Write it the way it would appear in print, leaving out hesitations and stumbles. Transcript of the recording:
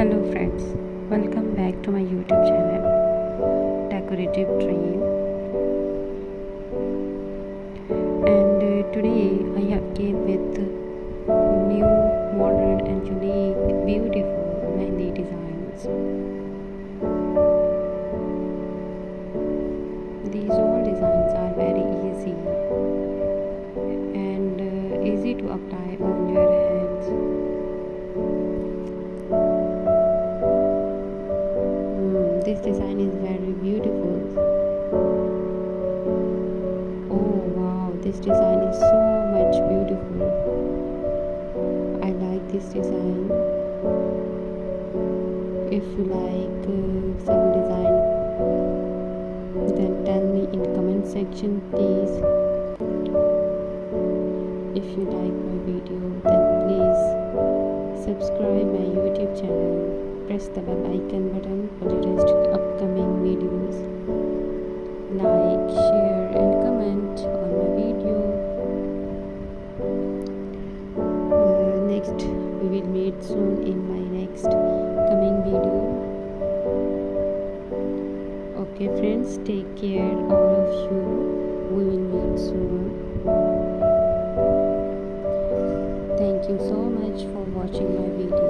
Hello friends, welcome back to my YouTube channel Decorative Trail. And today I have came with new, modern and unique, beautiful Mehndi designs. These all designs are very easy and easy to apply on your hands. This design is very beautiful. Oh wow, this design is so much beautiful. I like this design. If you like some design, then tell me in comment section please. If you like my video, then please subscribe my YouTube channel. Press the bell icon button for the rest upcoming videos. Like, share and comment on my video. Next we will meet soon in my next coming video. Okay friends, take care all of you. We will meet soon. Thank you so much for watching my video.